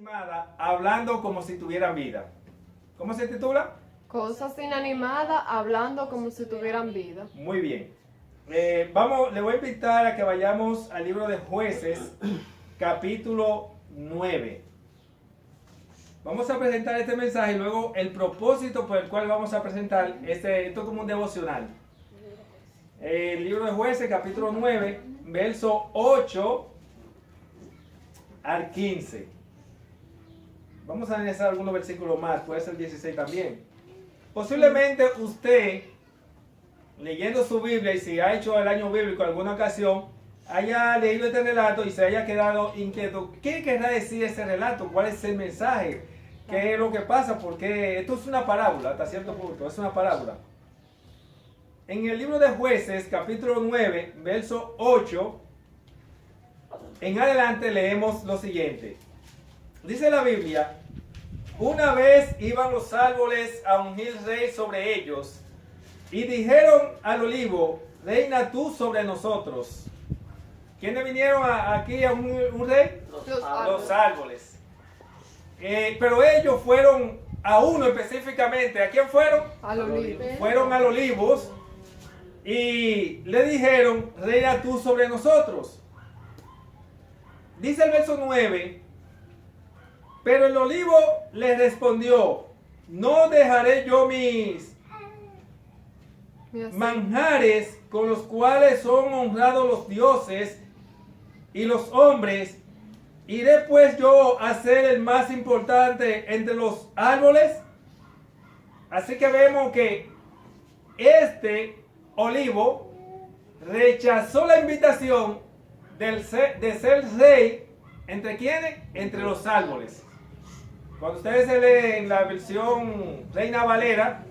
inanimadas hablando como si tuvieran vida. ¿Cómo se titula? Cosas inanimadas hablando como si tuvieran vida. Muy bien. Le voy a invitar a que vayamos al libro de Jueces, capítulo 9. Vamos a presentar este mensaje y luego el propósito por el cual vamos a presentar esto como un devocional. El libro de Jueces, capítulo 9, verso 8 al 15. Vamos a analizar algunos versículos más, puede ser 16 también. Posiblemente usted, leyendo su Biblia, y si ha hecho el año bíblico en alguna ocasión, haya leído este relato y se haya quedado inquieto. ¿Qué querrá decir ese relato? ¿Cuál es el mensaje? ¿Qué es lo que pasa? Porque esto es una parábola, hasta cierto punto, es una parábola. En el libro de Jueces, capítulo 9, verso 8, en adelante leemos lo siguiente. Dice la Biblia: una vez iban los árboles a ungir rey sobre ellos, y dijeron al olivo: reina tú sobre nosotros. ¿Quiénes vinieron aquí a un rey? Los árboles. Pero ellos fueron a uno específicamente. ¿A quién fueron? Al olivo. Fueron al olivos y le dijeron: reina tú sobre nosotros. Dice el verso 9: pero el olivo le respondió: no dejaré yo mis manjares con los cuales son honrados los dioses y los hombres. ¿Iré pues yo a ser el más importante entre los árboles? Así que vemos que este olivo rechazó la invitación de ser rey. ¿Entre quiénes? Entre los árboles. Cuando ustedes se leen la versión Reina Valera,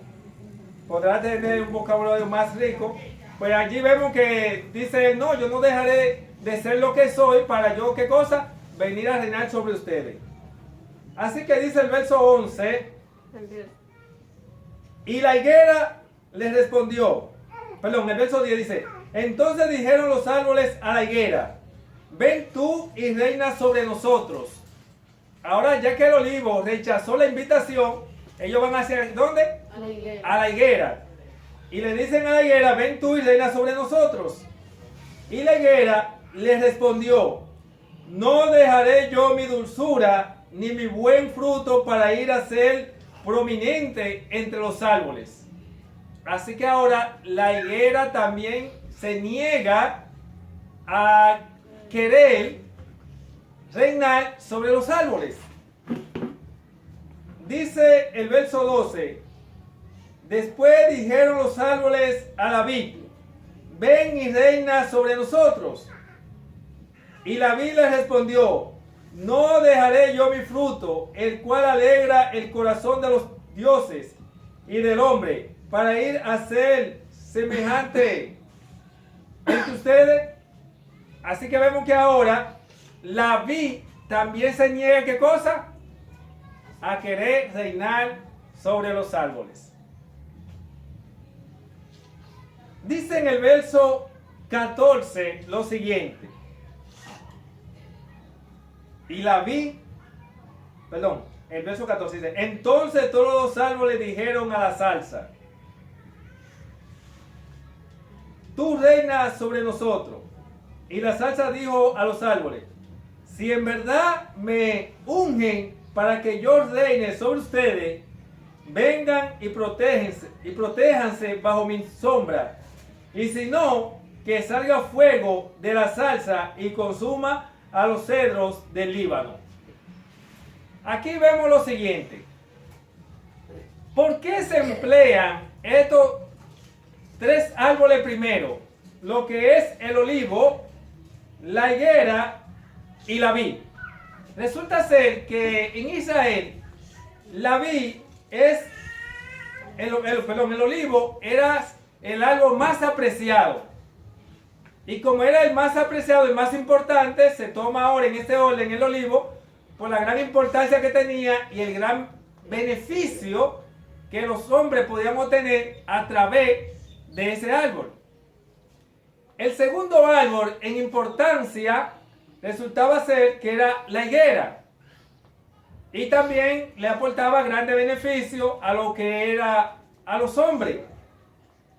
podrá tener un vocabulario más rico. Pues allí vemos que dice: no, yo no dejaré de ser lo que soy para yo, ¿qué cosa? Venir a reinar sobre ustedes. Así que dice el verso 11: y la higuera les respondió, perdón, el verso 10 dice: entonces dijeron los árboles a la higuera: ven tú y reina sobre nosotros. Ahora, ya que el olivo rechazó la invitación, ellos van hacia ¿dónde? A la higuera. A la higuera. Y le dicen a la higuera: ven tú y reina sobre nosotros. Y la higuera les respondió: no dejaré yo mi dulzura ni mi buen fruto para ir a ser prominente entre los árboles. Así que ahora la higuera también se niega a querer reinar sobre los árboles. Dice el verso 12: después dijeron los árboles a la vid: ven y reina sobre nosotros. Y la vid les respondió: no dejaré yo mi fruto, el cual alegra el corazón de los dioses y del hombre, para ir a ser semejante entre ustedes. Así que vemos que ahora la vid también se niega, ¿qué cosa? A querer reinar sobre los árboles. Dice en el verso 14 lo siguiente: y la vid, perdón, el verso 14 dice: entonces todos los árboles dijeron a la zarza: tú reinas sobre nosotros. Y la zarza dijo a los árboles: si en verdad me ungen para que yo reine sobre ustedes, vengan y protéjanse bajo mi sombra. Y si no, que salga fuego de la zarza y consuma a los cedros del Líbano. Aquí vemos lo siguiente: ¿por qué se emplean estos tres árboles primero? Lo que es el olivo, la higuera y la vid. Resulta ser que en Israel la vid es el olivo era el árbol más apreciado. Y como era el más apreciado, el más importante, se toma ahora en este orden el olivo por la gran importancia que tenía y el gran beneficio que los hombres podían obtener a través de ese árbol. El segundo árbol en importancia resultaba ser que era la higuera. y también le aportaba grande beneficio a lo que era a los hombres.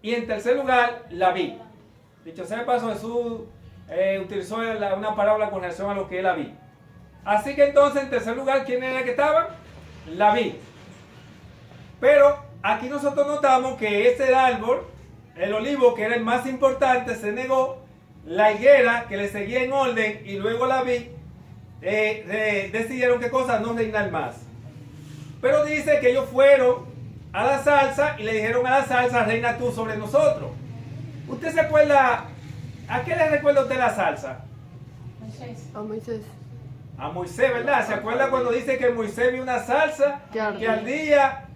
Y en tercer lugar, la vid. Dicho sea de paso, Jesús utilizó una parábola con relación a lo que es la vid. Así que entonces, en tercer lugar, ¿quién era el que estaba? La vid. Pero aquí nosotros notamos que ese árbol, el olivo, que era el más importante, se negó. La higuera, que le seguía en orden, y luego la vid, decidieron qué cosa, no reinar más. Pero dice que ellos fueron a la zarza y le dijeron a la zarza, reina tú sobre nosotros. ¿Usted se acuerda? ¿A qué le recuerda usted la zarza? A Moisés. A Moisés, ¿verdad? ¿Se acuerda cuando dice que Moisés vio una zarza que ardía,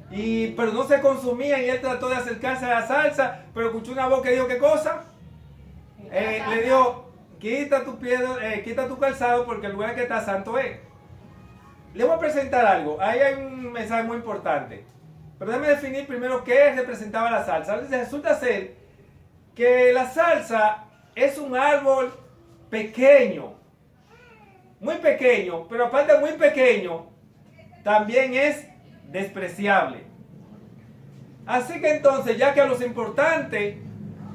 pero no se consumía, y él trató de acercarse a la zarza, pero escuchó una voz que dijo qué cosa? Le dijo, quita tu calzado porque el lugar que está santo es. Le voy a presentar algo. Ahí hay un mensaje muy importante. Pero déjame definir primero qué representaba la salsa. Resulta ser que la salsa es un árbol pequeño, muy pequeño, pero aparte de muy pequeño, también es despreciable. Así que entonces, ya que a los importantes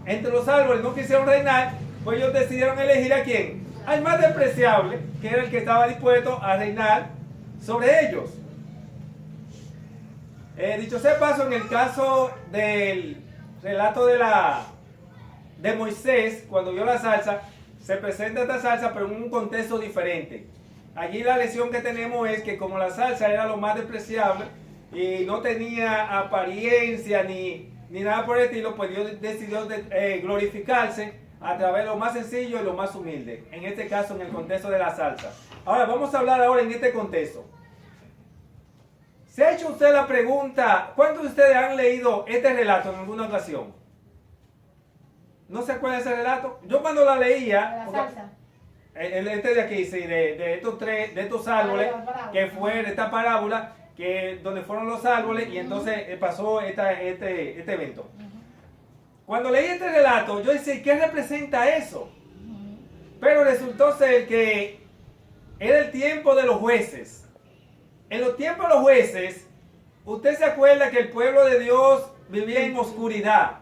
entre los árboles no quisieron reinar, pues ellos decidieron elegir a quién, al más despreciable, que era el que estaba dispuesto a reinar sobre ellos. Dicho sea de paso, en el caso del relato de Moisés, cuando vio la zarza, se presenta esta zarza, pero en un contexto diferente. Allí la lección que tenemos es que como la zarza era lo más despreciable y no tenía apariencia ni nada por el estilo, pues Dios decidió glorificarse a través de lo más sencillo y lo más humilde. En este caso, en el contexto de la zarza. Ahora, vamos a hablar ahora en este contexto. ¿Se ha hecho usted la pregunta, cuántos de ustedes han leído este relato en alguna ocasión? ¿No se acuerda de ese relato? Yo cuando la leía, La salsa. Este de aquí, sí, de estos árboles, que fue de esta parábola, donde fueron los árboles, y entonces pasó este evento. Cuando leí este relato, yo decía, ¿qué representa eso? Pero resultó ser que era el tiempo de los jueces. En los tiempos de los jueces, usted se acuerda que el pueblo de Dios vivía en oscuridad.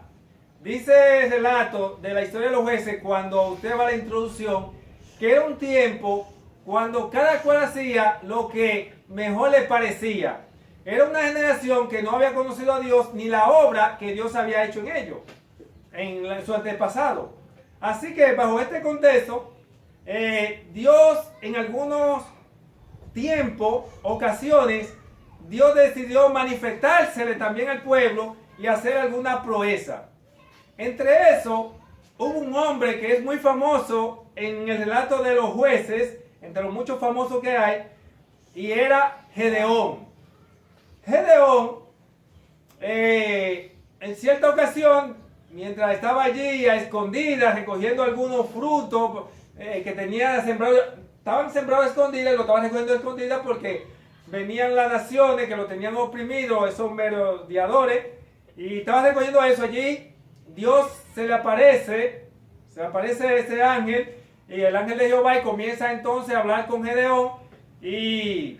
Dice el relato de la historia de los jueces, cuando usted va a la introducción, que era un tiempo cuando cada cual hacía lo que mejor le parecía. Era una generación que no había conocido a Dios ni la obra que Dios había hecho en ellos, en su antepasado. Así que bajo este contexto, Dios en algunos tiempos, ocasiones, Dios decidió manifestársele también al pueblo y hacer alguna proeza. Entre eso, hubo un hombre que es muy famoso en el relato de los jueces, entre los muchos famosos que hay, y era Gedeón. Gedeón, en cierta ocasión, mientras estaba allí a escondidas, recogiendo algunos frutos que tenía sembrado, estaban sembrados a escondidas, y lo estaban recogiendo a escondidas porque venían las naciones que lo tenían oprimido, esos merodeadores, y estaban recogiendo eso allí. Dios se le aparece ese ángel, y el ángel de Jehová, y comienza entonces a hablar con Gedeón, y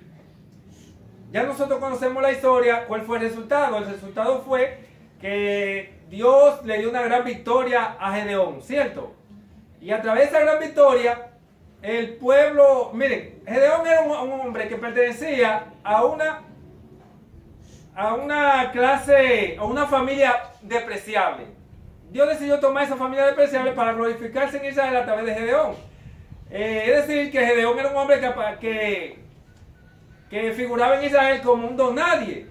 ya nosotros conocemos la historia. ¿Cuál fue el resultado? El resultado fue que Dios le dio una gran victoria a Gedeón, ¿cierto? Y a través de esa gran victoria, el pueblo, miren, Gedeón era un hombre que pertenecía a una clase, a una familia despreciable. Dios decidió tomar esa familia despreciable para glorificarse en Israel a través de Gedeón. Es decir, que Gedeón era un hombre que figuraba en Israel como un don nadie.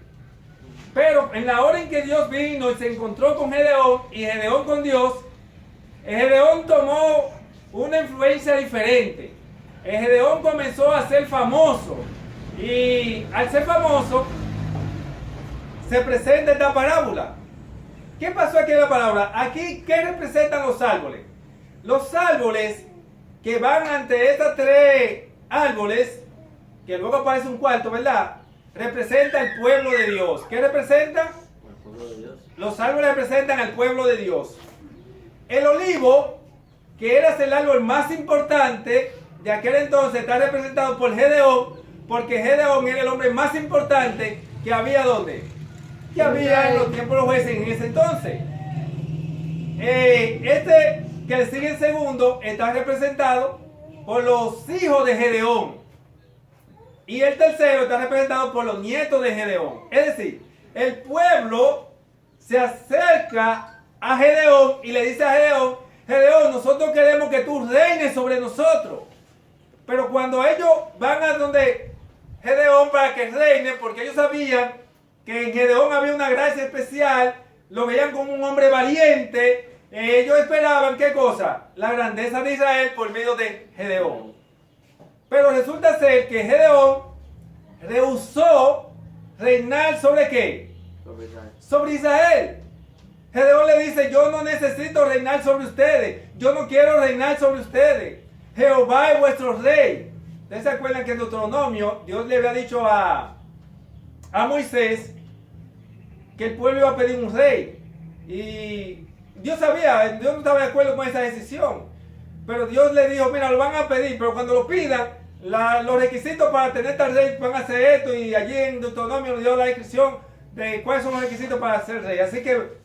Pero en la hora en que Dios vino y se encontró con Gedeón, y Gedeón con Dios, Gedeón tomó una influencia diferente. Gedeón comenzó a ser famoso, y al ser famoso se presenta esta parábola. ¿Qué pasó aquí en la parábola? Aquí, ¿qué representan los árboles? Los árboles que van ante estos tres árboles, que luego aparece un cuarto, ¿verdad? Representa el pueblo de Dios. ¿Qué representa? El pueblo de Dios. Los árboles representan al pueblo de Dios. El olivo, que era el árbol más importante de aquel entonces, está representado por Gedeón, porque Gedeón era el hombre más importante que había ¿dónde? Que había en los tiempos de los jueces en ese entonces. Este que le sigue en segundo está representado por los hijos de Gedeón. Y el tercero está representado por los nietos de Gedeón. Es decir, el pueblo se acerca a Gedeón y le dice a Gedeón: Gedeón, nosotros queremos que tú reines sobre nosotros. Pero cuando ellos van a donde Gedeón para que reine, porque ellos sabían que en Gedeón había una gracia especial, lo veían como un hombre valiente, ellos esperaban, ¿qué cosa? La grandeza de Israel por medio de Gedeón. Pero resulta ser que Gedeón rehusó reinar ¿sobre qué? Sobre Israel. Gedeón le dice: yo no necesito reinar sobre ustedes, yo no quiero reinar sobre ustedes. Jehová es vuestro rey. Ustedes se acuerdan que en Deuteronomio Dios le había dicho a Moisés que el pueblo iba a pedir un rey. Y Dios sabía, Dios no estaba de acuerdo con esa decisión. Pero Dios le dijo: mira, lo van a pedir, pero cuando lo pidan, los requisitos para tener tal rey van a ser esto. Y allí en Deuteronomio nos dio la descripción de cuáles son los requisitos para ser rey. Así que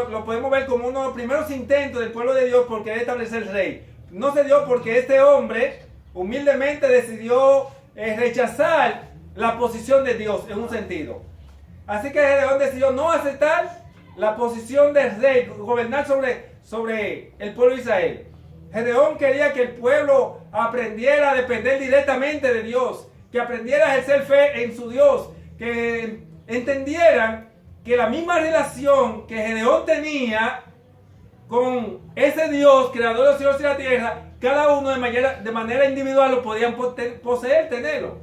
lo podemos ver como uno de los primeros intentos del pueblo de Dios por querer establecer rey. No se dio porque este hombre humildemente decidió rechazar la posición de Dios en un sentido. Así que Gedeón decidió no aceptar la posición de rey, gobernar sobre el pueblo de Israel. Gedeón quería que el pueblo aprendiera a depender directamente de Dios, que aprendiera a ejercer fe en su Dios, que entendieran que la misma relación que Gedeón tenía con ese Dios, creador de los cielos y la tierra, cada uno de manera individual lo podían poseer, tenerlo.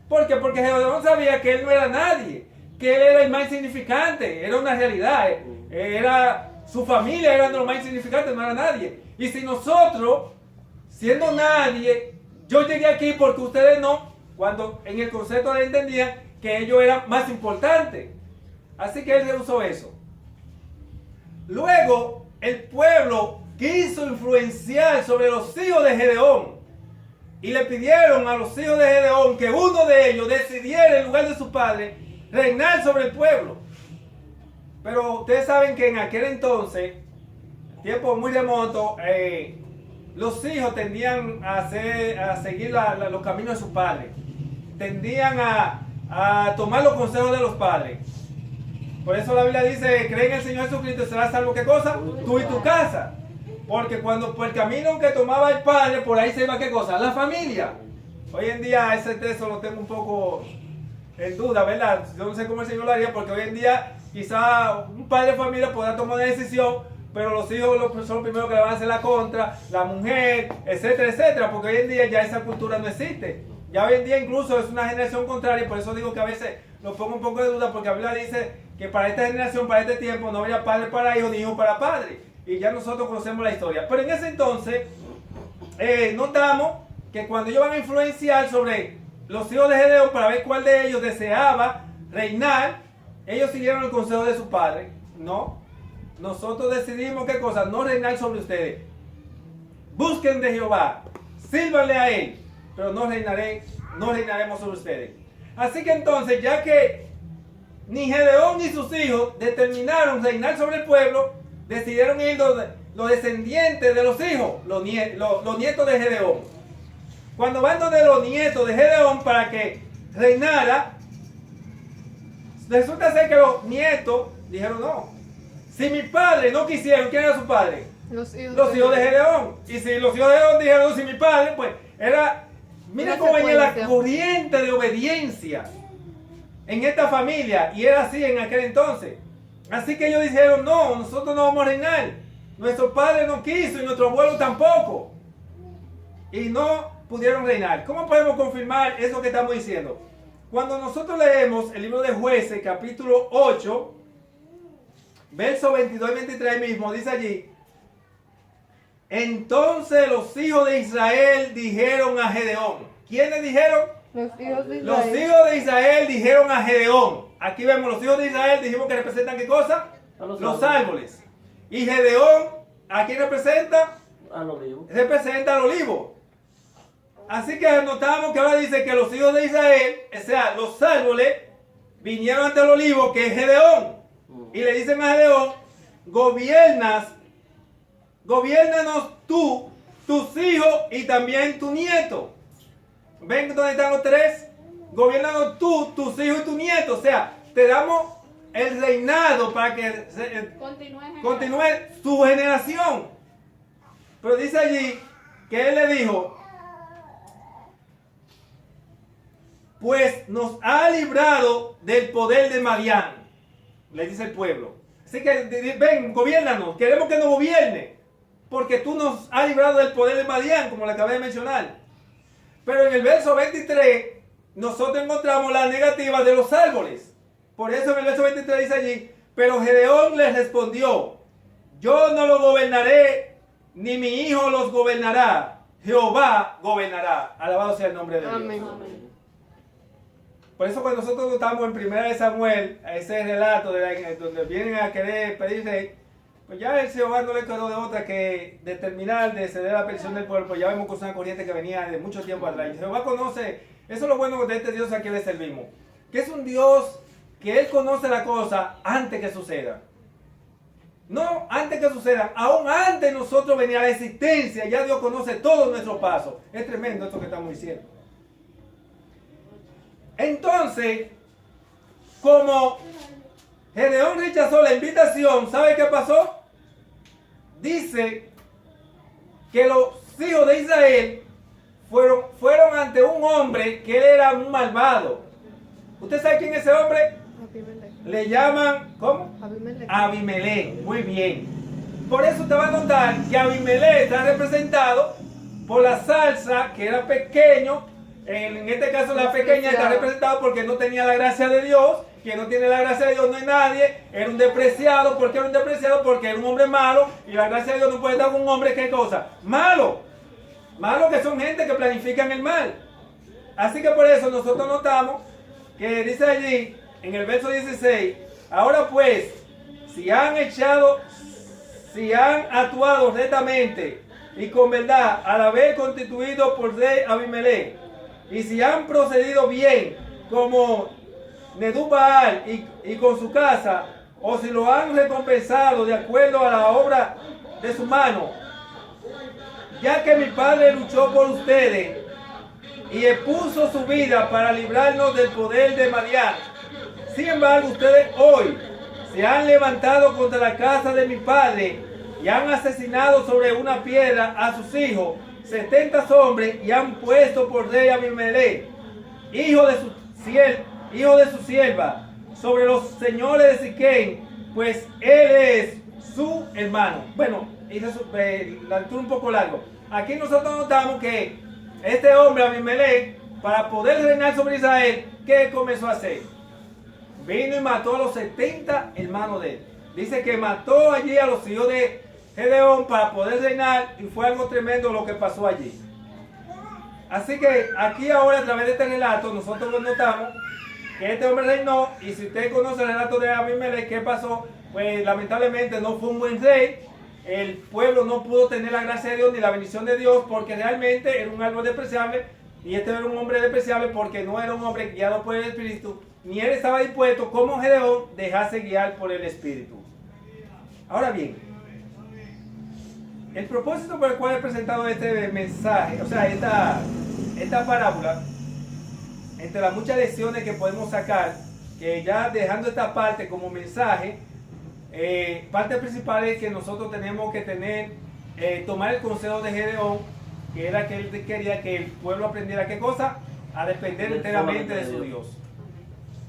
¿Por qué? Porque Gedeón sabía que él no era nadie, que él era el más insignificante, era una realidad, era su familia, era lo más insignificante, no era nadie. Y si nosotros, siendo nadie, yo llegué aquí porque ustedes no, cuando en el concepto le entendían que ellos eran más importantes. Así que él rehusó eso. Luego, el pueblo quiso influenciar sobre los hijos de Gedeón y le pidieron a los hijos de Gedeón que uno de ellos decidiera en lugar de su padre reinar sobre el pueblo. Pero ustedes saben que en aquel entonces, tiempo muy remoto, los hijos tendían a seguir los caminos de sus padres, tendían a tomar los consejos de los padres. Por eso la Biblia dice: cree en el Señor Jesucristo y serás salvo. ¿Qué cosa? Tú y tu casa. Porque cuando por el camino que tomaba el padre, por ahí se iba, ¿qué cosa? La familia. Hoy en día ese texto lo tengo un poco en duda, ¿verdad? Yo no sé cómo el Señor lo haría, porque hoy en día quizá un padre de familia podrá tomar una decisión, pero los hijos son los primeros que le van a hacer la contra, la mujer, etcétera, etcétera, porque hoy en día ya esa cultura no existe. Ya hoy en día incluso es una generación contraria, por eso digo que a veces lo pongo un poco de duda, porque la Biblia dice que para esta generación, para este tiempo, no habría padre para hijo ni hijo para padre. Y ya nosotros conocemos la historia. Pero en ese entonces, notamos que cuando ellos van a influenciar sobre los hijos de Gedeón para ver cuál de ellos deseaba reinar, ellos siguieron el consejo de su padre. No, nosotros decidimos qué cosa, no reinar sobre ustedes. Busquen de Jehová, sírvanle a él, pero no reinaremos sobre ustedes. Así que entonces, ya que ni Gedeón ni sus hijos determinaron reinar sobre el pueblo, decidieron ir los descendientes de los hijos, los nietos de Gedeón. Cuando van donde los nietos de Gedeón para que reinara, resulta ser que los nietos dijeron: no, si mi padre no quisieron, ¿quién era su padre? Los hijos de Gedeón. Y si los hijos de Gedeón dijeron: no, si mi padre, pues era, miren cómo venía la corriente de obediencia en esta familia, y era así en aquel entonces. Así que ellos dijeron: no, nosotros no vamos a reinar, nuestro padre no quiso y nuestro abuelo tampoco, y no pudieron reinar. ¿Cómo podemos confirmar eso que estamos diciendo? Cuando nosotros leemos el libro de Jueces, capítulo 8, versos 22 y 23 mismo, dice allí: entonces los hijos de Israel dijeron a Gedeón. ¿Quiénes dijeron? Los hijos de Israel. Los hijos de Israel dijeron a Gedeón. Aquí vemos los hijos de Israel, dijimos que representan ¿qué cosa? Los árboles. Y Gedeón, ¿a quién representa? Al olivo. Representa al olivo. Así que notamos que ahora dice que los hijos de Israel, o sea, los árboles, vinieron ante el olivo, que es Gedeón. Y le dicen a Gedeón, gobiernanos tú, tus hijos y también tu nieto. ¿Ven dónde están los tres? Gobiernanos tú, tus hijos y tu nieto. O sea, te damos el reinado para que continúe su generación. Pero dice allí que él le dijo, pues nos ha librado del poder de Madián, le dice el pueblo. Así que ven, gobiérnanos, queremos que nos gobierne, porque tú nos has librado del poder de Madián, como le acabé de mencionar. Pero en el verso 23, nosotros encontramos la negativa de los árboles. Por eso en el verso 23 dice allí, pero Gedeón les respondió, yo no lo gobernaré, ni mi hijo los gobernará, Jehová gobernará. Alabado sea el nombre de Dios. Amén. Por eso cuando nosotros estamos en Primera de Samuel, a ese relato donde vienen a querer pedir rey, pues ya el Jehová no le quedó de otra que determinar de ceder la petición del pueblo. Pues ya vemos que es una corriente que venía de mucho tiempo atrás. Y Jehová conoce, eso es lo bueno de este Dios a quien le servimos, que es un Dios que Él conoce la cosa antes que suceda. No antes que suceda, aún antes de nosotros venir a la existencia, ya Dios conoce todos nuestros pasos. Es tremendo esto que estamos diciendo. Entonces, como Gedeón rechazó la invitación, ¿sabe qué pasó? Dice que los hijos de Israel fueron ante un hombre que él era un malvado. ¿Usted sabe quién es ese hombre? Abimelech. Le llaman, ¿cómo? Abimelech. Abimelech. Muy bien. Por eso te va a notar que Abimelech está representado por la zarza, que era pequeño. En este caso la pequeña está representada porque no tenía la gracia de Dios. Quien no tiene la gracia de Dios no es nadie. Era un despreciado. ¿Por qué era un despreciado? Porque era un hombre malo. Y la gracia de Dios no puede estar con un hombre, ¿qué cosa? Malo. Malo, que son gente que planifican el mal. Así que por eso nosotros notamos que dice allí en el verso 16, ahora pues, si han actuado rectamente y con verdad al haber constituido por rey Abimelech, y si han procedido bien como Nedú-Baal y con su casa, o si lo han recompensado de acuerdo a la obra de su mano, ya que mi padre luchó por ustedes y expuso su vida para librarnos del poder de Madián. Sin embargo, ustedes hoy se han levantado contra la casa de mi padre y han asesinado sobre una piedra a sus hijos, 70 hombres, y han puesto por rey a Abimelech, hijo de su sierva, sobre los señores de Siquem, pues él es su hermano. Bueno, la lectura un poco largo. Aquí nosotros notamos que este hombre, Abimelech, para poder reinar sobre Israel, ¿qué comenzó a hacer? Vino y mató a los 70 hermanos de él. Dice que mató allí a los hijos de Gedeón para poder reinar, y fue algo tremendo lo que pasó allí. Así que aquí ahora, a través de este relato, nosotros notamos que este hombre reinó, y si usted conoce el relato de Abimelech, ¿qué pasó? Pues lamentablemente no fue un buen rey. El pueblo no pudo tener la gracia de Dios ni la bendición de Dios, porque realmente era un árbol despreciable, y este era un hombre despreciable porque no era un hombre guiado por el Espíritu, ni él estaba dispuesto, como Gedeón, dejarse guiar por el Espíritu. Ahora bien, el propósito por el cual he presentado este mensaje, o sea, esta parábola, entre las muchas lecciones que podemos sacar, que ya dejando esta parte como mensaje, parte principal es que nosotros tenemos que tomar el consejo de Gedeón, que era que él quería que el pueblo aprendiera ¿qué cosa? A depender enteramente de su Dios.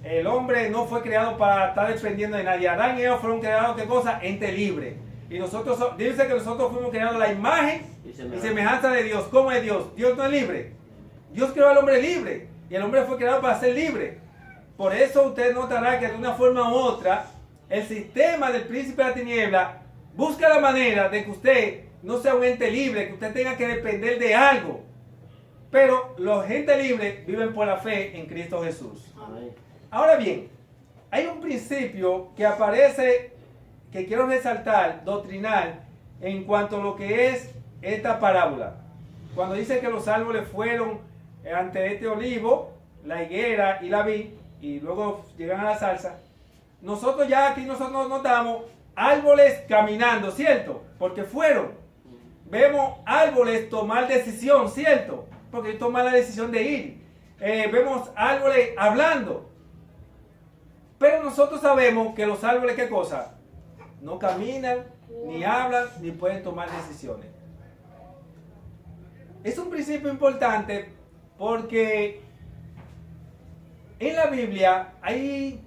El hombre no fue creado para estar dependiendo de nadie. Adán y Eva fueron creados ¿qué cosa? Ente libre. Y nosotros, dice que nosotros fuimos creados a la imagen y semejanza de Dios. ¿Cómo es Dios? Dios no es libre. Dios creó al hombre libre. Y el hombre fue creado para ser libre. Por eso usted notará que de una forma u otra, el sistema del príncipe de la tiniebla busca la manera de que usted no sea un ente libre, que usted tenga que depender de algo. Pero los gente libres viven por la fe en Cristo Jesús. Amén. Ahora bien, hay un principio que aparece, que quiero resaltar, doctrinal, en cuanto a lo que es esta parábola. cuando dice que los árboles fueron ante este olivo, la higuera y la vid, y luego llegan a la zarza, nosotros notamos árboles caminando, ¿cierto? Porque fueron. Vemos árboles tomar decisión, ¿cierto? Porque toman la decisión de ir. Vemos árboles hablando. Pero nosotros sabemos que los árboles, ¿qué cosa? No caminan, ni hablan, ni pueden tomar decisiones. Es un principio importante porque en la Biblia hay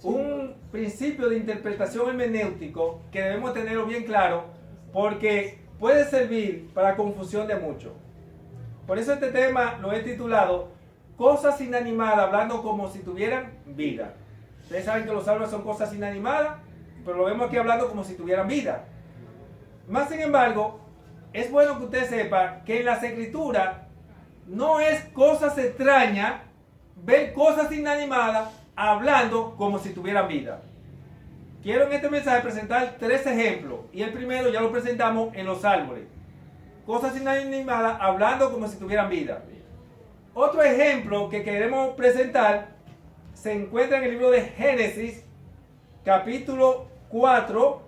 un principio de interpretación hermenéutico que debemos tenerlo bien claro porque puede servir para confusión de muchos. Por eso este tema lo he titulado Cosas inanimadas, hablando como si tuvieran vida. Ustedes saben que los árboles son cosas inanimadas, pero lo vemos aquí hablando como si tuvieran vida. Más sin embargo, es bueno que usted sepa que en las escrituras no es cosas extrañas ver cosas inanimadas hablando como si tuvieran vida. Quiero en este mensaje presentar 3 ejemplos. Y el primero ya lo presentamos en los árboles. Cosas inanimadas hablando como si tuvieran vida. Otro ejemplo que queremos presentar se encuentra en el libro de Génesis, capítulo 4,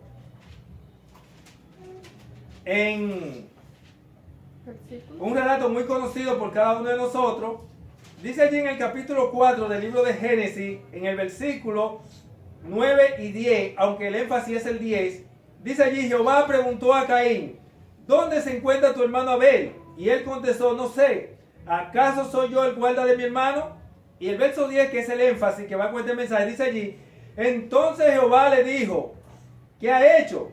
en un relato muy conocido por cada uno de nosotros. Dice allí en el capítulo 4 del libro de Génesis, en el versículo 9 y 10, aunque el énfasis es el 10, dice allí: Jehová preguntó a Caín, ¿dónde se encuentra tu hermano Abel? Y él contestó, no sé, ¿acaso soy yo el guarda de mi hermano? Y el verso 10, que es el énfasis que va con este mensaje, dice allí: entonces Jehová le dijo, ¿qué ha hecho?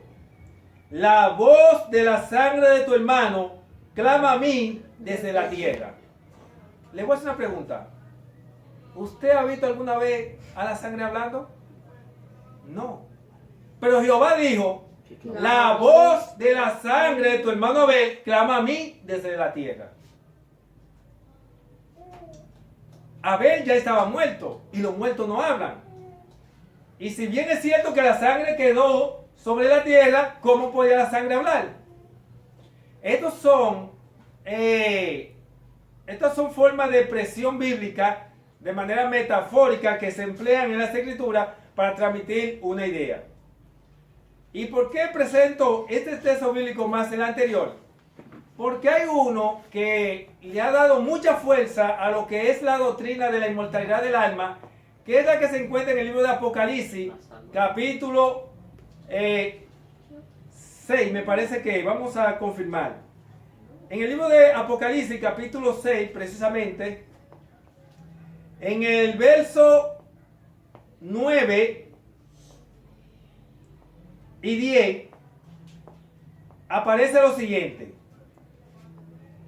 La voz de la sangre de tu hermano clama a mí desde la tierra. Le voy a hacer una pregunta. ¿Usted ha visto alguna vez a la sangre hablando? No. Pero Jehová dijo, la voz de la sangre de tu hermano Abel clama a mí desde la tierra. Abel ya estaba muerto y los muertos no hablan. Y si bien es cierto que la sangre quedó sobre la tierra, ¿cómo podía la sangre hablar? Estas son formas de expresión bíblica de manera metafórica que se emplean en las escrituras para transmitir una idea. ¿Y por qué presento este texto bíblico más el anterior? Porque hay uno que le ha dado mucha fuerza a lo que es la doctrina de la inmortalidad del alma, que es la que se encuentra en el libro de Apocalipsis, capítulo 6, me parece que vamos a confirmar. En el libro de Apocalipsis, capítulo 6, precisamente, en el verso 9 y 10, aparece lo siguiente.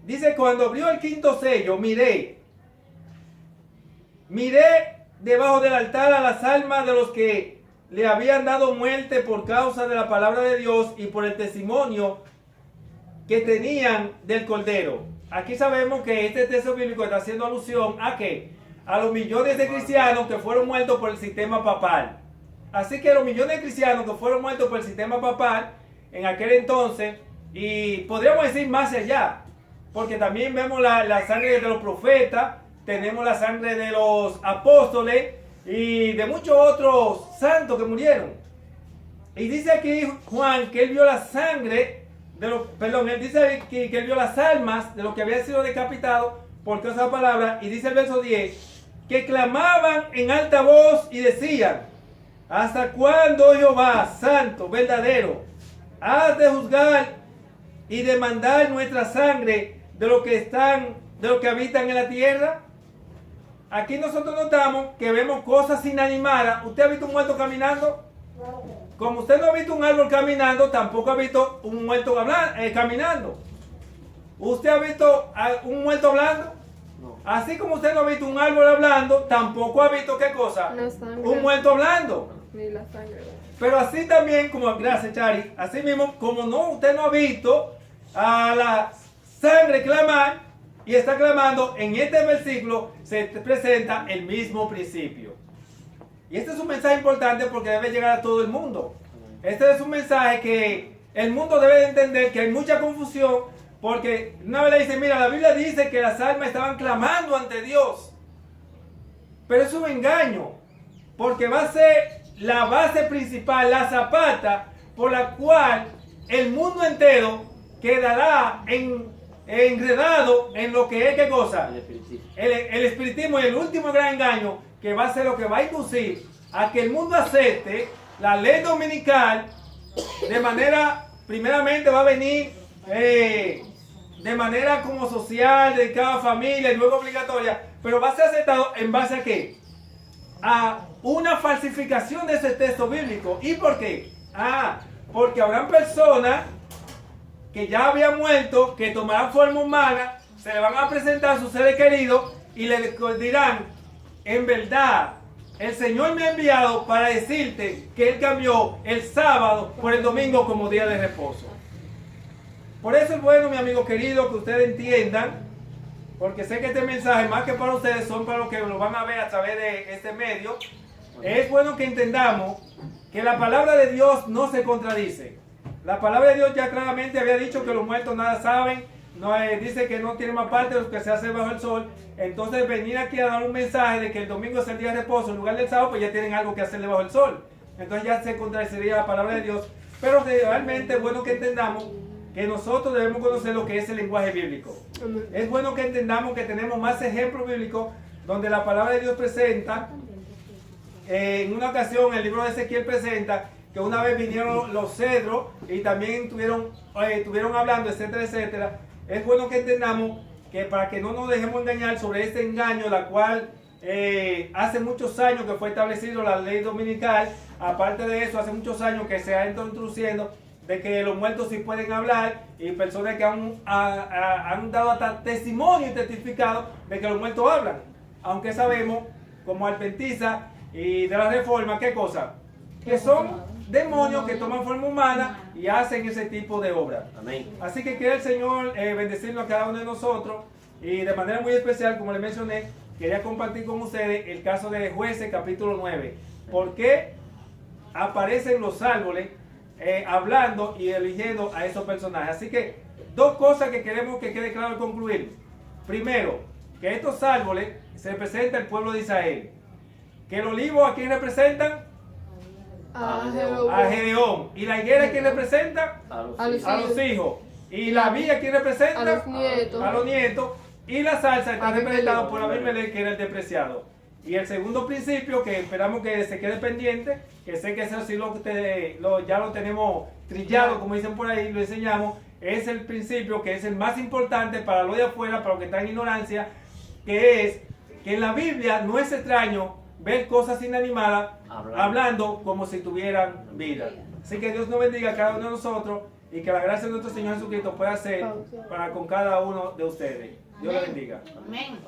Dice, cuando abrió el quinto sello, miré debajo del altar a las almas de los que le habían dado muerte por causa de la palabra de Dios y por el testimonio que tenían del Cordero. Aquí sabemos que este texto bíblico está haciendo alusión a ¿qué? A los millones de cristianos que fueron muertos por el sistema papal. Así que los millones de cristianos que fueron muertos por el sistema papal en aquel entonces, y podríamos decir más allá, porque también vemos la sangre de los profetas, tenemos la sangre de los apóstoles y de muchos otros santos que murieron. Y dice aquí Juan que él vio la sangre él dice aquí que él vio las almas de los que habían sido decapitados por causa de la palabra, y dice el verso 10, que clamaban en alta voz y decían, ¿hasta cuándo, Jehová, santo, verdadero, has de juzgar y demandar nuestra sangre de los que habitan en la tierra? Aquí nosotros notamos que vemos cosas inanimadas. ¿Usted ha visto un muerto caminando? Como usted no ha visto un árbol caminando, tampoco ha visto un muerto caminando. ¿Usted ha visto un muerto hablando? No. Así como usted no ha visto un árbol hablando, tampoco ha visto ¿qué cosa? Un muerto hablando. Ni la sangre. Pero así también, gracias Chari, así mismo, como usted no ha visto a la sangre clamar y está clamando, en este versículo se presenta el mismo principio. Y este es un mensaje importante porque debe llegar a todo el mundo. Este es un mensaje que el mundo debe de entender, que hay mucha confusión Porque una vez le dicen, mira, la Biblia dice que las almas estaban clamando ante Dios. Pero es un engaño, porque va a ser la base principal, la zapata, por la cual el mundo entero quedará enredado en lo que es, ¿qué cosa? El espiritismo y el último gran engaño, que va a ser lo que va a inducir a que el mundo acepte la ley dominical de manera, primeramente va a venir de manera como social, de cada familia y luego obligatoria, pero va a ser aceptado en base a ¿qué? A una falsificación de ese texto bíblico. ¿Y por qué? Porque habrán personas que ya habían muerto, que tomarán forma humana, se le van a presentar a sus seres queridos y le dirán, en verdad, el Señor me ha enviado para decirte que Él cambió el sábado por el domingo como día de reposo. Por eso es bueno, mi amigo querido, que ustedes entiendan, porque sé que este mensaje, más que para ustedes, son para los que lo van a ver a través de este medio. Es bueno que entendamos que la palabra de Dios no se contradice. La palabra de Dios ya claramente había dicho que los muertos nada saben, dice que no tiene más parte de lo que se hace bajo el sol. Entonces venir aquí a dar un mensaje de que el domingo es el día de reposo en lugar del sábado, pues ya tienen algo que hacer debajo del sol. Entonces ya se contradeciría la palabra de Dios. Pero realmente es bueno que entendamos que nosotros debemos conocer lo que es el lenguaje bíblico. Es bueno que entendamos que tenemos más ejemplos bíblicos donde la palabra de Dios presenta. En una ocasión el libro de Ezequiel presenta que una vez vinieron los cedros y también estuvieron hablando, etcétera, etcétera. Es bueno que entendamos que para que no nos dejemos engañar sobre este engaño, la cual hace muchos años que fue establecido la ley dominical. Aparte de eso, hace muchos años que se ha introduciendo de que los muertos sí pueden hablar, y personas que han dado hasta testimonio y testificado de que los muertos hablan. Aunque sabemos, como adventistas y de la Reforma, ¿qué cosa? Que son demonios que toman forma humana y hacen ese tipo de obras. Amén. Así que quiere el Señor bendecirnos a cada uno de nosotros, y de manera muy especial, como les mencioné, quería compartir con ustedes el caso de Jueces capítulo 9. ¿Por qué aparecen los árboles hablando y eligiendo a esos personajes? Así que dos cosas que queremos que quede claro al concluir. Primero, que estos árboles se representan el pueblo de Israel. Que el olivo, ¿a quién representan? A Gedeón. ¿Y la higuera, ¿quién representa? A los hijos. ¿Y la viña, quién representa? A los nietos. A los nietos. Y la salsa está representada Abimelech. por Abimelech, que era el despreciado. Y el segundo principio, que esperamos que se quede pendiente, que sé que eso sí ya lo tenemos trillado, como dicen por ahí, lo enseñamos, es el principio que es el más importante para los de afuera, para los que están en ignorancia, que es que en la Biblia no es extraño ver cosas inanimadas hablando como si tuvieran vida. Así que Dios nos bendiga a cada uno de nosotros, y que la gracia de nuestro Señor Jesucristo pueda ser para con cada uno de ustedes. Dios le bendiga. Amén.